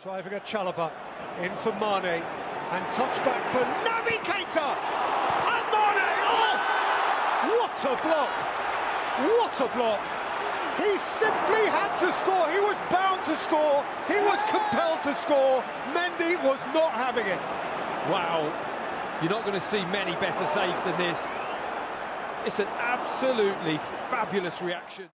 Driving at Chalobah, in for Mane, and touchback for Naby Keita, and Mane, oh! What a block! What a block! He simply had to score, he was bound to score, he was compelled to score, Mendy was not having it. Wow, you're not going to see many better saves than this. It's an absolutely fabulous reaction.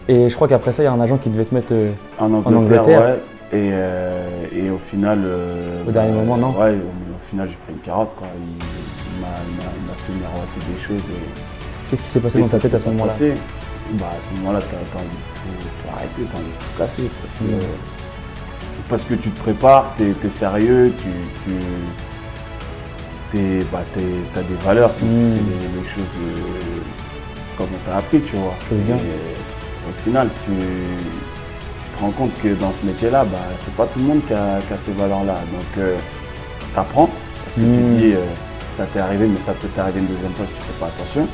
Et je crois qu'après ça, il y a un agent qui devait te mettre en Angleterre. Ouais. Et au final. Au dernier moment, non? Ouais, au final, j'ai pris une carotte, quoi. Il m'a fait miroiter des choses. Qu'est-ce qui s'est passé dans ta tête à ce moment-là? Bah, à ce moment-là, t'as envie de tout arrêter, t'as envie de tout casser. Parce que tu te prépares, t'es sérieux, t'as des valeurs, tu fais les choses comme on t'a appris, tu vois. Bien. Au final, tu te rends compte que dans ce métier-là, bah, c'est pas tout le monde qui a ces valeurs-là. Donc, t'apprends, parce que tu te dis, ça t'est arrivé, mais ça peut t'arriver une deuxième fois si tu fais pas attention.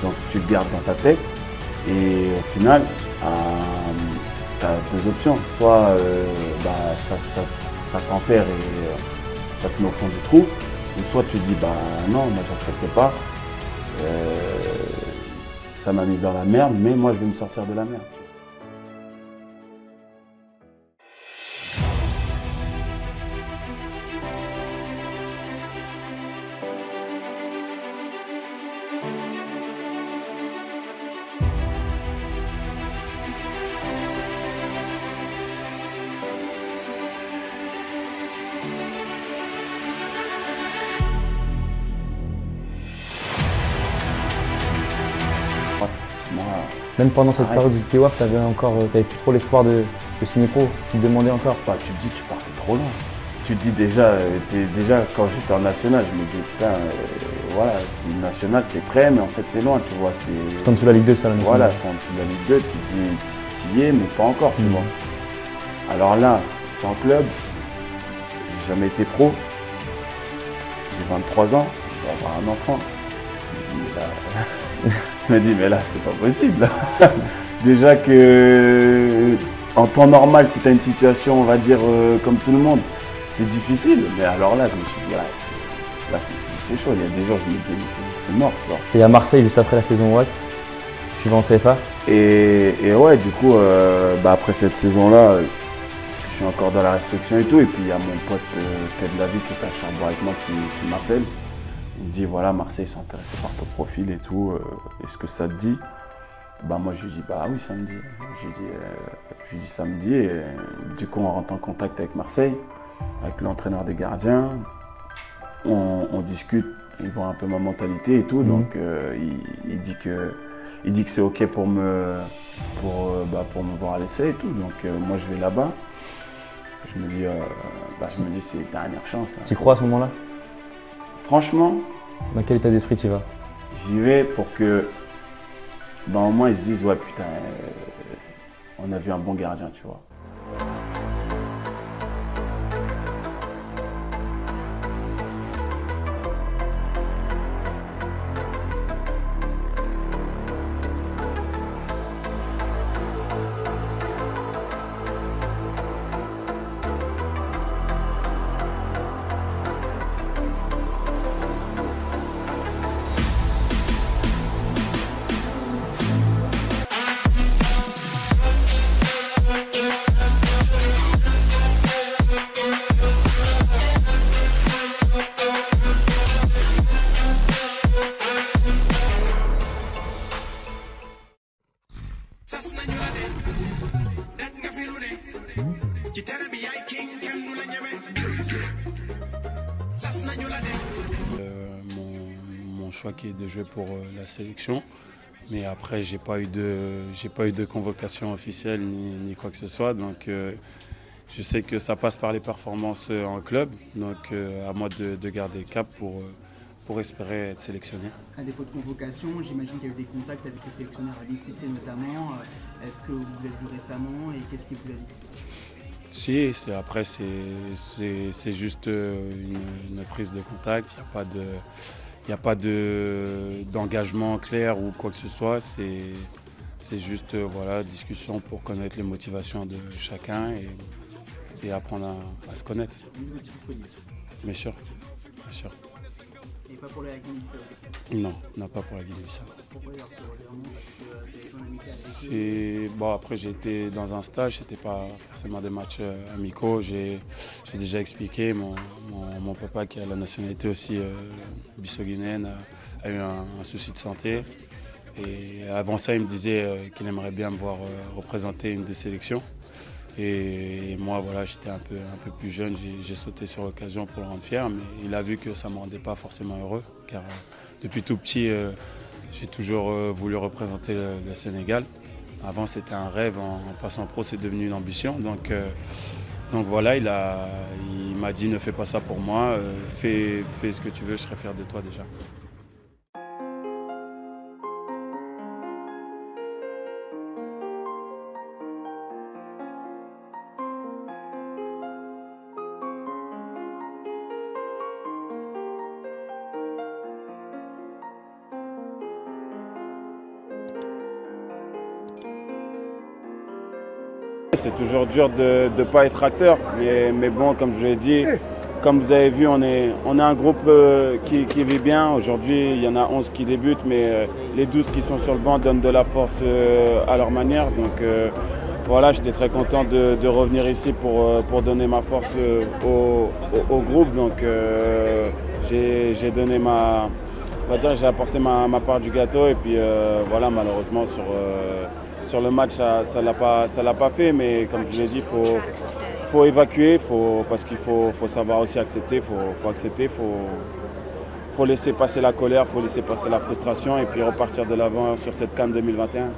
Donc, tu le gardes dans ta tête. Et au final, tu as deux options. Soit ça t'enterre et ça te met au fond du trou. Ou soit tu te dis, bah non, moi j'accepte pas. Ça m'a mis dans la merde, mais moi je vais me sortir de la merde. Même pendant cette période du TWAF, t'avais plus trop l'espoir de signer pro, tu te demandais encore? Bah, tu te dis, tu partais trop loin. Tu te dis déjà quand j'étais en national, je me dis, putain, voilà, national c'est prêt, mais en fait c'est loin, tu vois. C'est en dessous de la Ligue 2, ça, la Voilà, c'est en dessous de la Ligue 2, tu te dis, tu y es, mais pas encore, tu vois. Alors là, sans club, j'ai jamais été pro, j'ai 23 ans, je vais avoir un enfant. Je me dis, mais là, c'est pas possible. Déjà que, en temps normal, si tu as une situation, on va dire, comme tout le monde, c'est difficile. Mais alors là, je me suis dit, c'est chaud. Il y a des jours, je me dis, c'est mort. Tu vois. Et à Marseille, juste après la saison WAC, tu vas en CFA. Et ouais, du coup, après cette saison-là, je suis encore dans la réflexion et tout. Et puis il y a mon pote Ted David qui est à Cherbourg avec moi qui m'appelle. Il me dit voilà, Marseille sont intéressés par ton profil et tout. Est-ce que ça te dit? Bah moi je lui dis bah oui, ça me dit. Je lui dis ça me dit. Et du coup on rentre en contact avec Marseille, avec l'entraîneur des gardiens. On discute, ils voient un peu ma mentalité et tout. Donc il dit que c'est ok pour me voir à l'essai et tout. Donc moi je vais là-bas. Je me dis c'est une dernière chance. Tu crois à ce moment-là? Franchement, dans quel état d'esprit tu vas? J'y vais pour que au moins ils se disent ouais putain, on a vu un bon gardien, tu vois. Mon choix qui est de jouer pour la sélection, mais après j'ai pas eu de convocation officielle ni quoi que ce soit, donc je sais que ça passe par les performances en club, donc à moi de garder le cap pour espérer être sélectionné. À défaut de convocation, j'imagine qu'il y a eu des contacts avec le sélectionneur Aliou Cissé notamment. Est-ce que vous l'avez vu récemment et qu'est-ce qu'il vous a dit? Si, après c'est juste une prise de contact, il n'y a pas d'engagement clair ou quoi que ce soit, c'est juste voilà, discussion pour connaître les motivations de chacun et apprendre à se connaître. Vous êtes disponible? Bien sûr, bien sûr. Et pas pour la Guinée-Bissau? Non, pas pour la Guinée-Bissau. Pourquoi alors Bon, après j'ai été dans un stage, c'était pas forcément des matchs amicaux. J'ai déjà expliqué, mon papa qui a la nationalité aussi bissau-guinéenne a eu un souci de santé. Et avant ça, il me disait qu'il aimerait bien me voir représenter une des sélections. Et moi, voilà, j'étais un peu plus jeune, j'ai sauté sur l'occasion pour le rendre fier, mais il a vu que ça ne me rendait pas forcément heureux, car depuis tout petit, j'ai toujours voulu représenter le Sénégal. Avant, c'était un rêve, en passant pro, c'est devenu une ambition. Donc voilà, il m'a dit ne fais pas ça pour moi, fais ce que tu veux, je serai fier de toi déjà. C'est toujours dur de ne pas être acteur, mais bon, comme je l'ai dit, comme vous avez vu, on est un groupe qui vit bien. Aujourd'hui, il y en a 11 qui débutent, mais les 12 qui sont sur le banc donnent de la force à leur manière. Donc voilà, j'étais très content de revenir ici pour donner ma force au groupe. Donc j'ai donné j'ai apporté ma part du gâteau et puis voilà, malheureusement sur le match ça l'a pas fait, mais comme je l'ai dit, faut évacuer, parce qu'il faut savoir aussi accepter, faut accepter, faut laisser passer la colère, faut laisser passer la frustration et puis repartir de l'avant sur cette CAN 2021.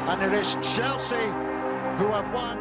And it is Chelsea who have won.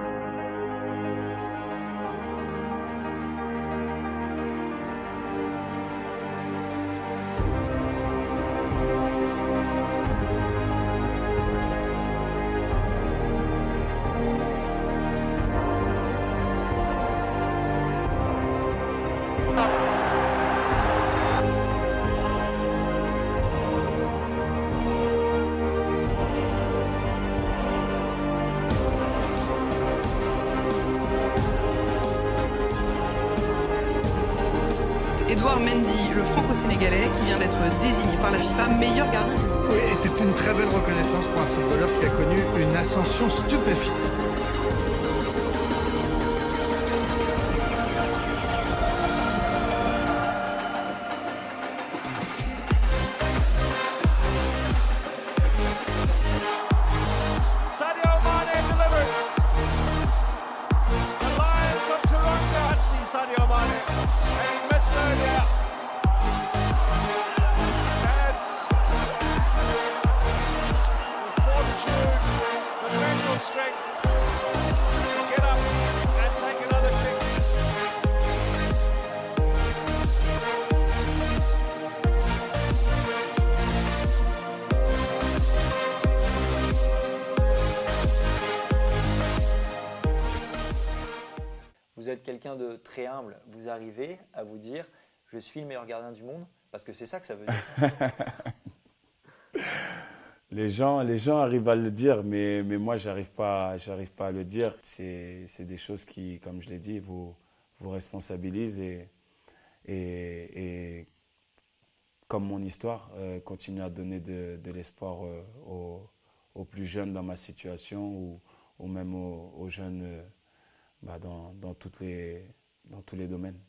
Edouard Mendy, le franco-sénégalais, qui vient d'être désigné par la FIFA meilleur gardien du monde. Oui, et c'est une très belle reconnaissance pour un footballeur qui a connu une ascension stupéfiante. Sadio Mane delivers. The Lions of Toronto had seen Sadio Mane. And he missed earlier. Has the fortitude, the mental strength to get up and take another kick. Vous êtes quelqu'un de très humble, vous arrivez à vous dire « je suis le meilleur gardien du monde » parce que c'est ça que ça veut dire. Les gens arrivent à le dire, mais moi, j'arrive pas à le dire. C'est des choses qui, comme je l'ai dit, vous responsabilisent et comme mon histoire, continue à donner de l'espoir aux plus jeunes dans ma situation ou même aux jeunes dans tous les domaines.